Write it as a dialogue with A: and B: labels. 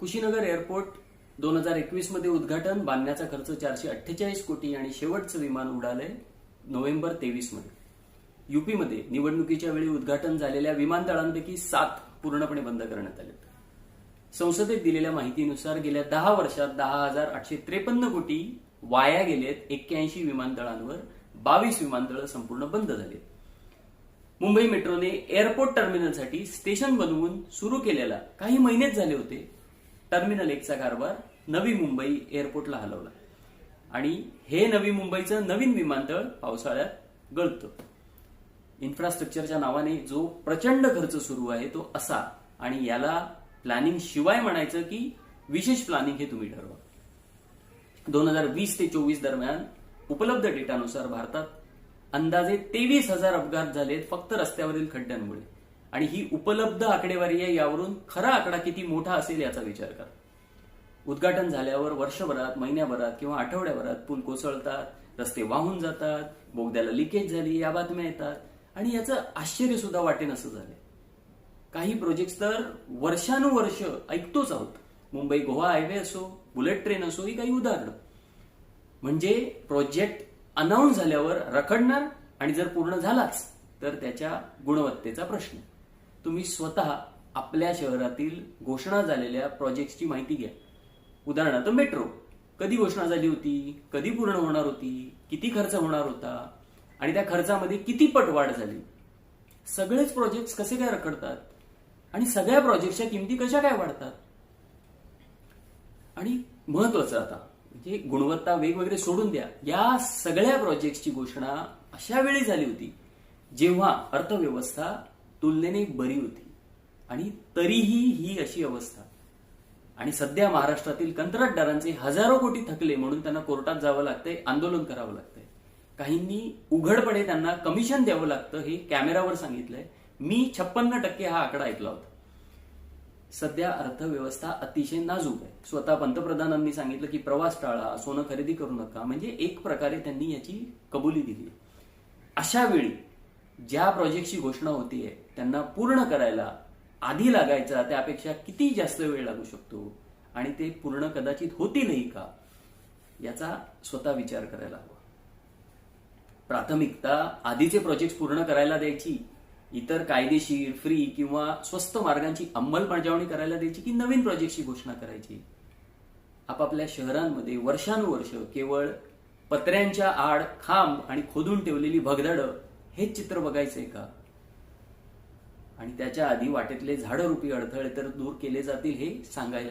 A: Kushinagar airport 2021 मध्ये उद्घाटन, बांधण्याचा खर्च 448 कोटी आणि शेवटचं विमान उडालंय नोव्हेंबर 23 मध्ये. यूपीमध्ये निवडणुकीच्या वेळी उद्घाटन झालेल्या विमानतळांपैकी 7 पूर्णपणे बंद करण्यात आले. संसदेत दिलेल्या माहितीनुसार गेल्या 10 वर्षात 10,853 कोटी वाया गेलेत. 81 विमानतळांवर 22 विमानतळं संपूर्ण बंद झाली. मुंबई मेट्रोने एअरपोर्ट टर्मिनलसाठी स्टेशन बनवून सुरू केलेला काही महिनेच झाले होते टर्मिनल 1 चा कारभार नवी मुंबई एअरपोर्टला हलवला आणि हे नवी मुंबईचं नवीन विमानतळ पावसाळ्यात गळतं. इन्फ्रास्ट्रक्चरच्या नावाने जो प्रचंड खर्च सुरू आहे तो असा, आणि याला प्लॅनिंग शिवाय म्हणायचं की विशेष प्लॅनिंग हे तुम्ही ठरवा. 2020 ते 24 दरम्यान उपलब्ध डेटानुसार भारतात अंदाजे 23,000 अपघात झालेत फक्त रस्त्यावरील खड्ड्यांमुळे. आणि ही उपलब्ध आकडेवारी आहे, यावरून खरा आकडा किती मोठा असेल याचा विचार करा. उद्घाटन झाल्यावर वर्षभरात, महिन्याभरात किंवा आठवड्याभरात पूल कोसळतात, रस्ते वाहून जातात, बोगद्याला लिकेज झाली या बातम्या येतात आणि याचं आश्चर्य सुद्धा वाटेनसं झालंय. काही प्रोजेक्ट तर वर्षानुवर्ष ऐकतोच आहोत. मुंबई गोवा हायवे असो, बुलेट ट्रेन असो, ही काही उदाहरणं. म्हणजे प्रोजेक्ट अनाऊन्स झाल्यावर रखडणार आणि जर पूर्ण झालाच तर त्याच्या गुणवत्तेचा प्रश्न. तुम्ही स्वतः आपल्या शहरातील घोषणा झालेल्या प्रोजेक्टची माहिती घ्या. उदाहरणार्थ मेट्रो कधी घोषणा झाली होती, कधी पूर्ण होणार होती, किती खर्च होणार होता आणि त्या खर्चामध्ये किती पट वाढ झाली. सगळेच प्रोजेक्ट कसे काय रखडतात आणि सगळ्या प्रोजेक्टच्या किमती कशा काय वाढतात. आणि महत्वाचं आता म्हणजे गुणवत्ता वेग वगैरे सोडून द्या, या सगळ्या प्रोजेक्टची घोषणा अशा वेळी झाली होती जेव्हा अर्थव्यवस्था तुलनेने बरी होती आणि तरीही ही अशी अवस्था. आणि सध्या महाराष्ट्रातील कंत्राटदारांचे हजारो कोटी थकले म्हणून त्यांना कोर्टात जावं लागतंय, आंदोलन करावं लागतंय. काहींनी उघडपणे त्यांना कमिशन द्यावं लागतं, हे कॅमेरावर सांगितलंय. मी 56% हा आकडा ऐकला होता. सध्या अर्थव्यवस्था अतिशय नाजूक आहे. स्वतः पंतप्रधानांनी सांगितलं की प्रवास टाळा, सोनं खरेदी करू नका. म्हणजे एक प्रकारे त्यांनी याची कबुली दिली. अशा वेळी ज्या प्रोजेक्टची घोषणा होतीये त्यांना पूर्ण करायला आधी लागायचा त्यापेक्षा किती जास्त वेळ लागू शकतो आणि ते पूर्ण कदाचित होतीलही का याचा स्वतः विचार करायला हवा. प्राथमिकता आधीचे प्रोजेक्ट पूर्ण करायला द्यायची, इतर कायदेशीर, फ्री किंवा स्वस्त मार्गांची अंमलबजावणी करायला द्यायची की नवीन प्रोजेक्टची घोषणा करायची. आपापल्या शहरांमध्ये वर्षानुवर्ष केवळ पत्र्यांच्या आड खांब आणि खोदून ठेवलेली भगदाडं हेच चित्र बघायचंय का? आणि त्याच्या आधी वाटेतले झाडं रूपी अडथळे तर दूर केले जातील हे सांगायला